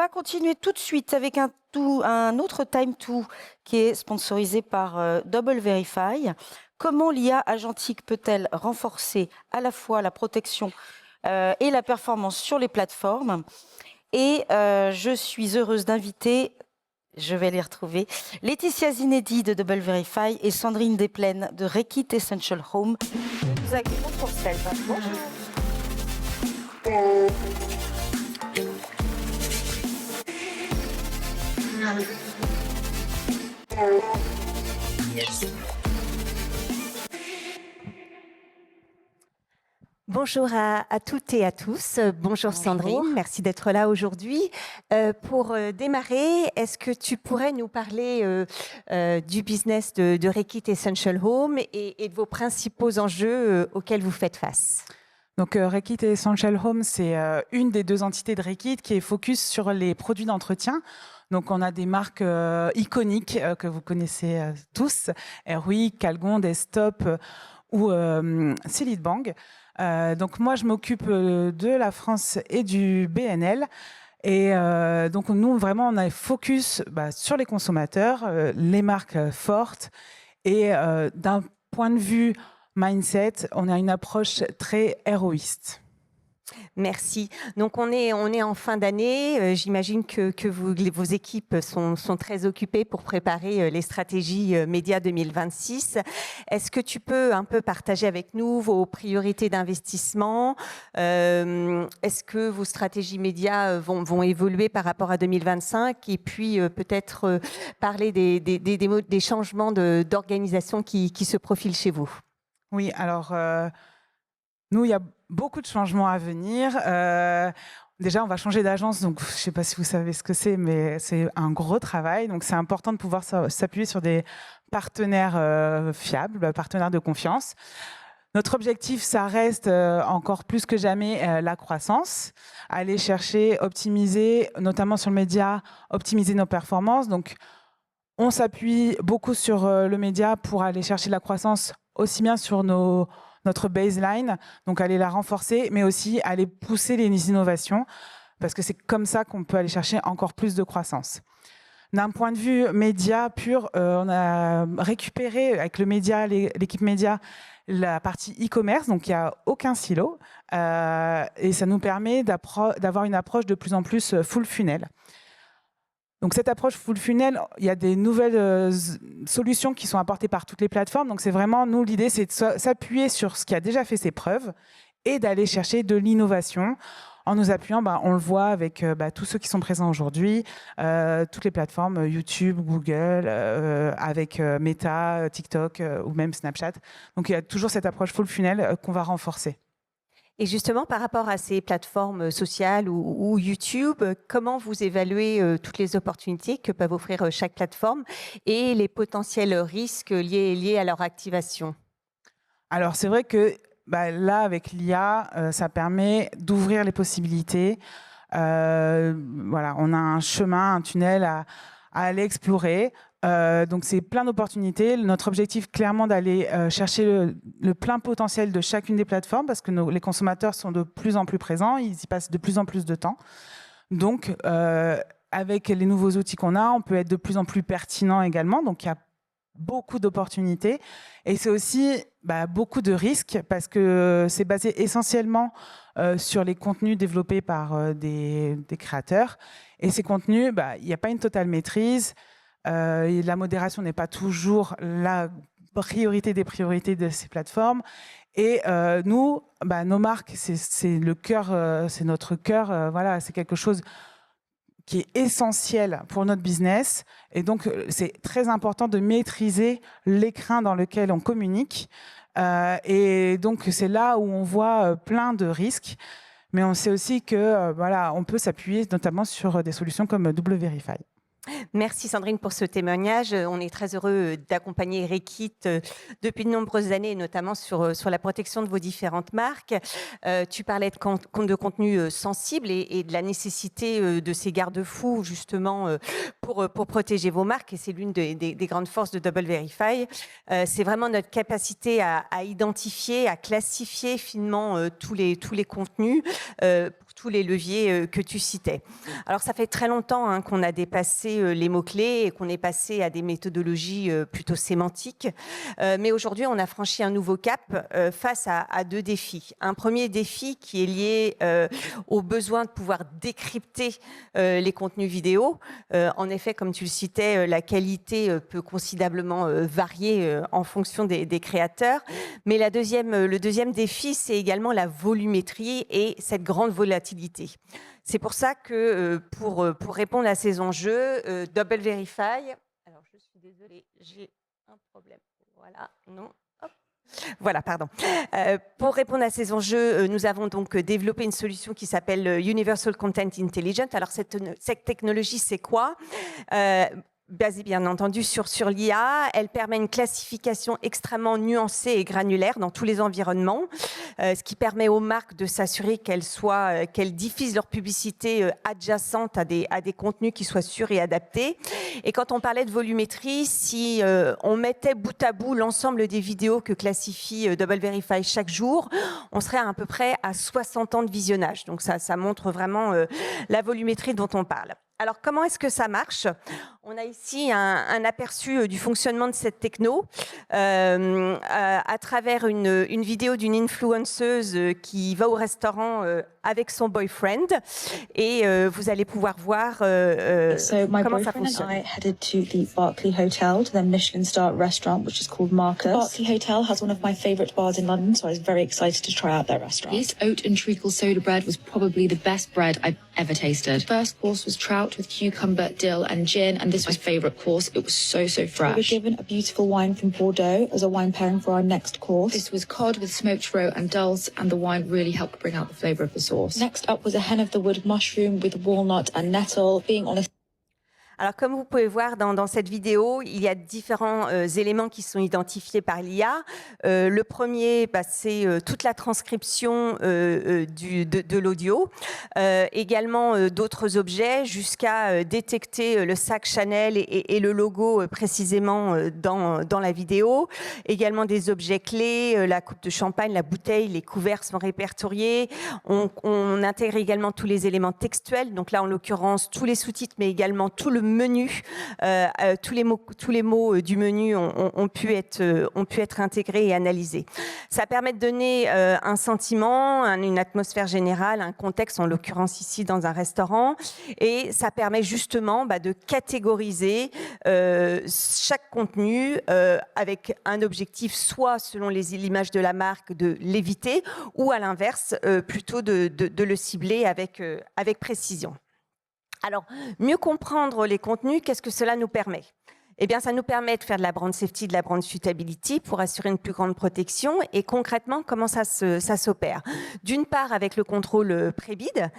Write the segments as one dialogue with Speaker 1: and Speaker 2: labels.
Speaker 1: va continuer tout de suite avec un autre Time to qui est sponsorisé par Double Verify. Comment l'IA agentique peut-elle renforcer à la fois la protection et la performance sur les plateformes? Et je suis heureuse d'inviter, je vais les retrouver, Laetitia Zinedi de Double Verify et Sandrine Desplaines de Rekit Essential Home. Nous accueillons pour celle-là. Bonjour.
Speaker 2: Bonjour à toutes et à tous. Bonjour Sandrine, merci d'être là aujourd'hui. Pour démarrer, est-ce que tu pourrais nous parler du business de Rekit Essential Home et de vos principaux enjeux auxquels vous faites face?
Speaker 3: Donc, Rekit Essential Home, c'est une des deux entités de Rekit qui est focus sur les produits d'entretien. Donc, on a des marques iconiques que vous connaissez tous, Airwick, Calgon, Desktop ou Silid Bang. Donc, moi, je m'occupe de la France et du BNL. Et donc, nous, vraiment, on a focus sur les consommateurs, les marques fortes. Et d'un point de vue mindset, on a une approche très héroïste.
Speaker 2: Merci. Donc on est en fin d'année. J'imagine que vos équipes sont très occupées pour préparer les stratégies médias 2026. Est-ce que tu peux un peu partager avec nous vos priorités d'investissement? Est-ce que vos stratégies médias vont évoluer par rapport à 2025? Et puis peut-être parler des changements d'organisation qui se profilent chez vous.
Speaker 3: Oui, alors nous, il y a beaucoup de changements à venir. Déjà, on va changer d'agence, donc je ne sais pas si vous savez ce que c'est, mais c'est un gros travail. Donc, c'est important de pouvoir s'appuyer sur des partenaires fiables, partenaires de confiance. Notre objectif, ça reste encore plus que jamais la croissance. Aller chercher, optimiser, notamment sur le média, optimiser nos performances. Donc, on s'appuie beaucoup sur le média pour aller chercher la croissance, aussi bien sur notre baseline, donc aller la renforcer, mais aussi aller pousser les innovations, parce que c'est comme ça qu'on peut aller chercher encore plus de croissance. D'un point de vue média pur, on a récupéré avec le média, l'équipe média, la partie e-commerce, donc il n'y a aucun silo, et ça nous permet d'avoir une approche de plus en plus full funnel. Donc cette approche full funnel, il y a des nouvelles solutions qui sont apportées par toutes les plateformes. Donc c'est vraiment, nous, l'idée, c'est de s'appuyer sur ce qui a déjà fait ses preuves et d'aller chercher de l'innovation en nous appuyant, on le voit avec tous ceux qui sont présents aujourd'hui, toutes les plateformes, YouTube, Google, avec Meta, TikTok ou même Snapchat. Donc il y a toujours cette approche full funnel qu'on va renforcer.
Speaker 2: Et justement, par rapport à ces plateformes sociales ou YouTube, comment vous évaluez toutes les opportunités que peuvent offrir chaque plateforme et les potentiels risques liés à leur activation?
Speaker 3: Alors, c'est vrai que là, avec l'IA, ça permet d'ouvrir les possibilités. Voilà, on a un chemin, un tunnel à aller explorer. Donc, c'est plein d'opportunités. Notre objectif, clairement, d'aller chercher le plein potentiel de chacune des plateformes parce que les consommateurs sont de plus en plus présents, ils y passent de plus en plus de temps. Donc, avec les nouveaux outils qu'on a, on peut être de plus en plus pertinent également. Donc, il y a beaucoup d'opportunités. Et c'est aussi beaucoup de risques parce que c'est basé essentiellement sur les contenus développés par des créateurs. Et ces contenus, il n'y a pas une totale maîtrise. La modération n'est pas toujours la priorité des priorités de ces plateformes. Et nous, nos marques, c'est le cœur, c'est notre cœur. Voilà, c'est quelque chose qui est essentiel pour notre business. Et donc, c'est très important de maîtriser l'écrin dans lequel on communique. Et donc, c'est là où on voit plein de risques. Mais on sait aussi que on peut s'appuyer notamment sur des solutions comme Double Verify.
Speaker 2: Merci Sandrine pour ce témoignage. On est très heureux d'accompagner Rekit depuis de nombreuses années, notamment sur la protection de vos différentes marques. Tu parlais de contenu sensible et de la nécessité de ces garde-fous justement pour protéger vos marques. Et c'est l'une des grandes forces de Double Verify. C'est vraiment notre capacité à identifier, à classifier finement tous les contenus tous les leviers que tu citais. Alors, ça fait très longtemps qu'on a dépassé les mots-clés et qu'on est passé à des méthodologies plutôt sémantiques. Mais aujourd'hui, on a franchi un nouveau cap face à deux défis. Un premier défi qui est lié au besoin de pouvoir décrypter les contenus vidéo. En effet, comme tu le citais, la qualité peut considérablement varier en fonction des créateurs. Mais le deuxième défi, c'est également la volumétrie et cette grande volatilité. C'est pour ça que pour répondre à ces enjeux, Double Verify... Alors, je suis désolée, j'ai un problème. Voilà, non. Voilà, pardon. Pour répondre à ces enjeux, nous avons donc développé une solution qui s'appelle Universal Content Intelligence. Alors, cette technologie, c'est quoi ? Basée bien entendu sur l'IA, elle permet une classification extrêmement nuancée et granulaire dans tous les environnements, ce qui permet aux marques de s'assurer qu'elles diffusent leur publicité adjacente à des contenus qui soient sûrs et adaptés. Et quand on parlait de volumétrie, si on mettait bout à bout l'ensemble des vidéos que classifie Double Verify chaque jour, on serait à peu près à 60 ans de visionnage. Donc ça montre vraiment la volumétrie dont on parle. Alors, comment est-ce que ça marche ? On a ici un aperçu du fonctionnement de cette techno à travers une vidéo d'une influenceuse qui va au restaurant avec son boyfriend et vous allez pouvoir voir comment ça fonctionne.
Speaker 4: I headed to the Berkeley Hotel, to their Michelin-star restaurant, which is called Marcus. The Berkeley Hotel has one of my favourite bars in London, so I was very excited to try out their restaurant.
Speaker 5: This oat and treacle soda bread was probably the best bread I've ever tasted.
Speaker 4: First course was trout with cucumber, dill and gin, and this was my favourite course. It was so fresh. We were given a beautiful wine from Bordeaux as a wine pairing for our next course.
Speaker 5: This was cod with smoked roe and dulse, and the wine really helped bring out the flavour of the sauce.
Speaker 4: Next up was a hen of the wood mushroom with walnut and nettle. Being honest,
Speaker 2: alors, comme vous pouvez voir dans cette vidéo, il y a différents éléments qui sont identifiés par l'IA. Le premier, c'est toute la transcription de l'audio. Également d'autres objets jusqu'à détecter le sac Chanel et le logo précisément dans la vidéo. Également des objets clés, la coupe de champagne, la bouteille, les couverts sont répertoriés. On intègre également tous les éléments textuels. Donc là, en l'occurrence, tous les sous-titres, mais également tout le menu, tous les mots du menu ont pu être intégrés et analysés. Ça permet de donner un sentiment, une atmosphère générale, un contexte, en l'occurrence ici dans un restaurant, et ça permet justement de catégoriser chaque contenu avec un objectif, soit selon l'image de la marque, de l'éviter, ou à l'inverse, plutôt de le cibler avec précision. Alors, mieux comprendre les contenus, qu'est-ce que cela nous permet ? Eh bien, ça nous permet de faire de la brand safety, de la brand suitability pour assurer une plus grande protection. Et concrètement, comment ça s'opère ? D'une part, avec le contrôle pré-bid,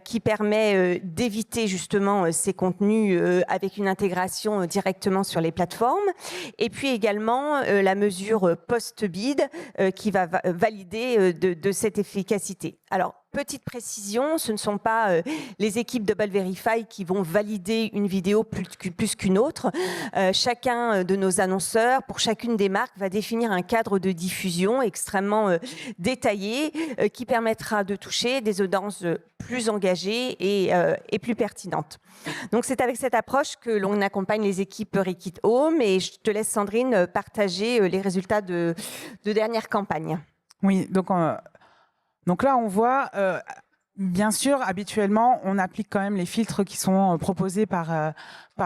Speaker 2: qui permet d'éviter justement ces contenus avec une intégration directement sur les plateformes. Et puis également la mesure post-bid qui va valider de cette efficacité. Alors, petite précision, ce ne sont pas les équipes Double Verify qui vont valider une vidéo plus qu'une autre. Chacun de nos annonceurs, pour chacune des marques, va définir un cadre de diffusion extrêmement détaillé qui permettra de toucher des audiences plus engagées et plus pertinentes. Donc, c'est avec cette approche que l'on accompagne les équipes Reckitt Home et je te laisse, Sandrine, partager les résultats de dernière campagne.
Speaker 3: Oui, donc là, on voit, bien sûr, habituellement, on applique quand même les filtres qui sont proposés par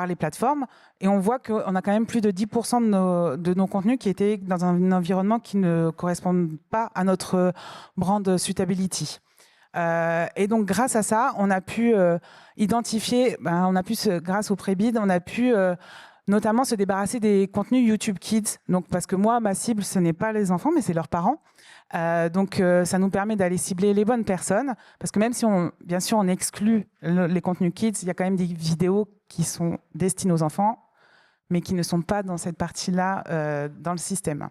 Speaker 3: les plateformes. Et on voit qu'on a quand même plus de 10% de nos contenus qui étaient dans un environnement qui ne correspond pas à notre brand suitability. Et donc, grâce à ça, on a pu identifier, grâce au pré-bid, on a pu notamment se débarrasser des contenus YouTube Kids. Donc, parce que moi, ma cible, ce n'est pas les enfants, mais c'est leurs parents. Donc, ça nous permet d'aller cibler les bonnes personnes, parce que même si bien sûr, on exclut les contenus kids, il y a quand même des vidéos qui sont destinées aux enfants, mais qui ne sont pas dans cette partie-là dans le système.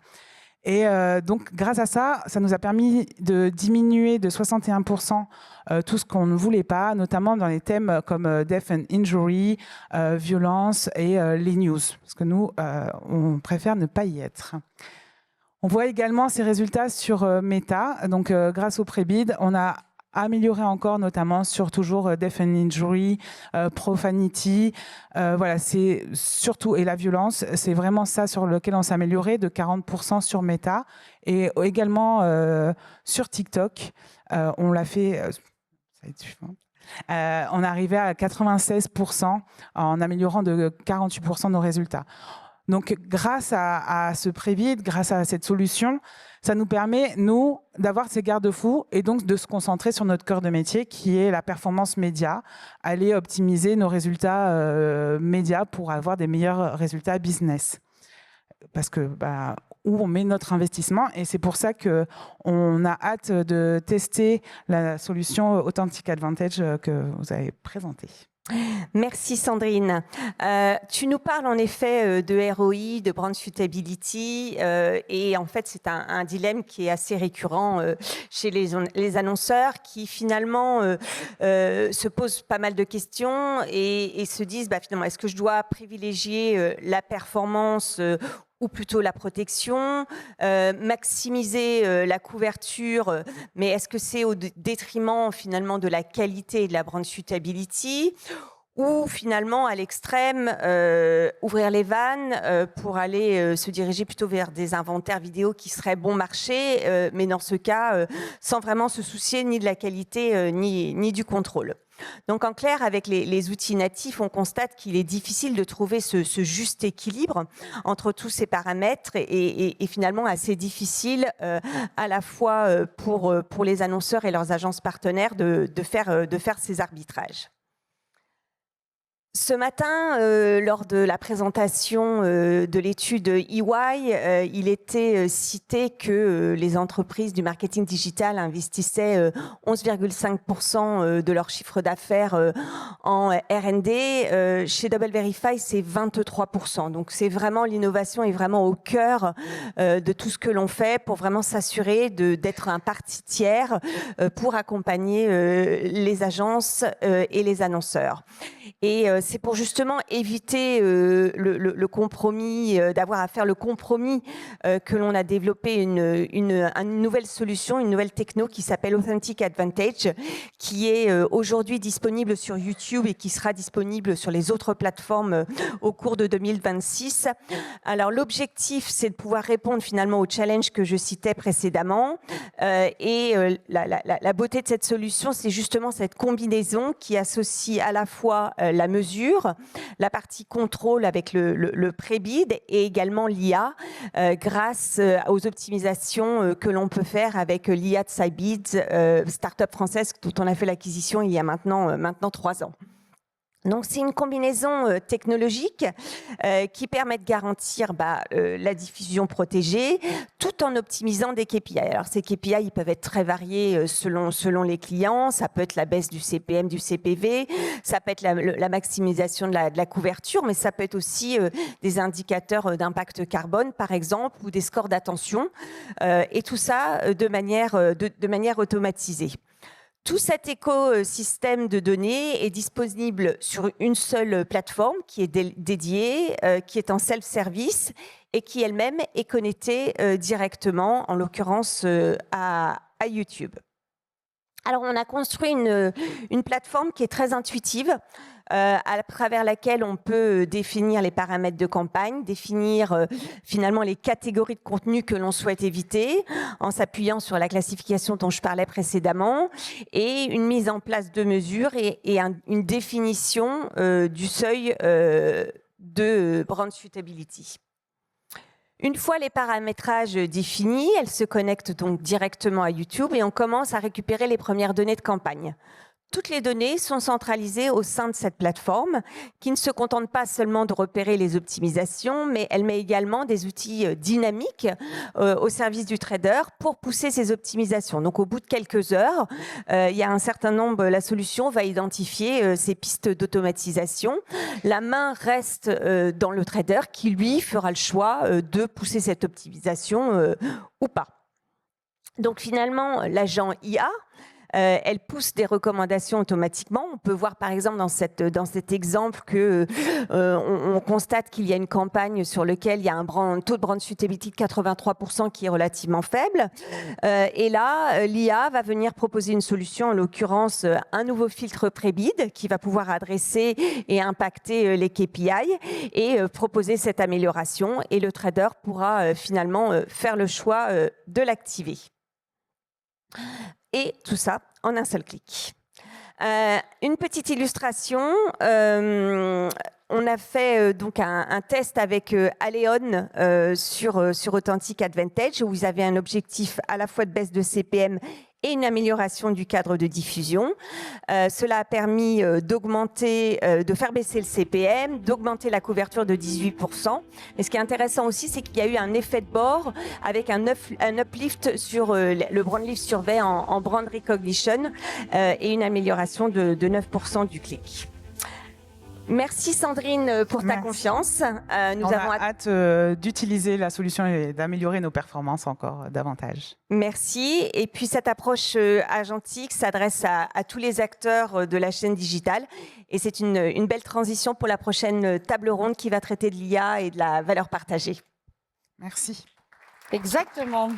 Speaker 3: Et donc, grâce à ça, ça nous a permis de diminuer de 61% tout ce qu'on ne voulait pas, notamment dans les thèmes comme death and injury, violence et les news, parce que nous, on préfère ne pas y être. On voit également ces résultats sur Meta. Donc, grâce au pré-bid, on a améliorer encore, notamment sur toujours Death and Injury, Profanity. Voilà, c'est surtout, et la violence, c'est vraiment ça sur lequel on s'est amélioré, de 40% sur Meta. Et également sur TikTok, on l'a fait... ça va être suivant. On est arrivé à 96% en améliorant de 48% nos résultats. Donc, grâce à ce Prebid, grâce à cette solution, ça nous permet, nous, d'avoir ces garde-fous et donc de se concentrer sur notre cœur de métier qui est la performance média, aller optimiser nos résultats médias pour avoir des meilleurs résultats business. Parce que où on met notre investissement, et c'est pour ça qu'on a hâte de tester la solution Authentic Advantage que vous avez présentée.
Speaker 2: Merci Sandrine. Tu nous parles en effet de ROI, de brand suitability, et en fait c'est un dilemme qui est assez récurrent chez les annonceurs qui finalement se posent pas mal de questions et se disent finalement est-ce que je dois privilégier la performance ou plutôt la protection, maximiser la couverture, mais est-ce que c'est au détriment finalement de la qualité et de la brand suitability, ou finalement à l'extrême ouvrir les vannes pour aller se diriger plutôt vers des inventaires vidéo qui seraient bon marché, mais dans ce cas sans vraiment se soucier ni de la qualité ni du contrôle. Donc en clair, avec les outils natifs, on constate qu'il est difficile de trouver ce juste équilibre entre tous ces paramètres et finalement assez difficile à la fois pour les annonceurs et leurs agences partenaires de faire ces arbitrages. Ce matin, lors de la présentation de l'étude EY, il était cité que les entreprises du marketing digital investissaient 11,5% de leur chiffre d'affaires en R&D. Chez Double Verify, c'est 23%. Donc, c'est vraiment l'innovation est vraiment au cœur de tout ce que l'on fait pour vraiment s'assurer d'être un partie tiers pour accompagner les agences et les annonceurs. Et c'est pour justement éviter le compromis, d'avoir à faire le compromis que l'on a développé une nouvelle solution, une nouvelle techno qui s'appelle Authentic Advantage, qui est aujourd'hui disponible sur YouTube et qui sera disponible sur les autres plateformes au cours de 2026. Alors l'objectif, c'est de pouvoir répondre finalement au challenge que je citais précédemment. Et la beauté de cette solution, c'est justement cette combinaison qui associe à la fois la mesure, la partie contrôle avec le pré-bid et également l'IA grâce aux optimisations que l'on peut faire avec l'IA de Scibids, start-up française dont on a fait l'acquisition il y a maintenant 3 ans. Donc, c'est une combinaison technologique qui permet de garantir la diffusion protégée tout en optimisant des KPI. Alors, ces KPI, ils peuvent être très variés selon les clients. Ça peut être la baisse du CPM, du CPV. Ça peut être la maximisation de la couverture, mais ça peut être aussi des indicateurs d'impact carbone, par exemple, ou des scores d'attention. Et tout ça de manière automatisée. Tout cet écosystème de données est disponible sur une seule plateforme qui est dédiée, qui est en self-service et qui elle-même est connectée directement, en l'occurrence à YouTube. Alors, on a construit une plateforme qui est très intuitive, à travers laquelle on peut définir les paramètres de campagne, définir finalement les catégories de contenu que l'on souhaite éviter, en s'appuyant sur la classification dont je parlais précédemment, et une mise en place de mesures et une définition du seuil de brand suitability. Une fois les paramétrages définis, elles se connectent donc directement à YouTube et on commence à récupérer les premières données de campagne. Toutes les données sont centralisées au sein de cette plateforme qui ne se contente pas seulement de repérer les optimisations, mais elle met également des outils dynamiques au service du trader pour pousser ces optimisations. Donc, au bout de quelques heures, il y a un certain nombre, la solution va identifier ces pistes d'automatisation. La main reste dans le trader qui, lui, fera le choix de pousser cette optimisation ou pas. Donc, finalement, l'agent IA elle pousse des recommandations automatiquement. On peut voir par exemple dans cet exemple que on constate qu'il y a une campagne sur laquelle il y a un taux de brand suitability de 83% qui est relativement faible. Et là, l'IA va venir proposer une solution, en l'occurrence un nouveau filtre pré-bid qui va pouvoir adresser et impacter les KPI et proposer cette amélioration. Et le trader pourra finalement faire le choix de l'activer. Et tout ça en un seul clic. Une petite illustration. On a fait donc un test avec Aleon sur Authentic Advantage où vous avez un objectif à la fois de baisse de CPM et une amélioration du cadre de diffusion. Cela a permis de faire baisser le CPM, d'augmenter la couverture de 18%. Mais ce qui est intéressant aussi, c'est qu'il y a eu un effet de bord avec un uplift sur le brand lift survey en brand recognition et une amélioration de 9% du clic. Merci Sandrine pour ta confiance.
Speaker 3: Nous avons hâte d'utiliser la solution et d'améliorer nos performances encore davantage.
Speaker 2: Merci. Et puis cette approche agentique s'adresse à tous les acteurs de la chaîne digitale. Et c'est une belle transition pour la prochaine table ronde qui va traiter de l'IA et de la valeur partagée.
Speaker 3: Merci.
Speaker 1: Exactement.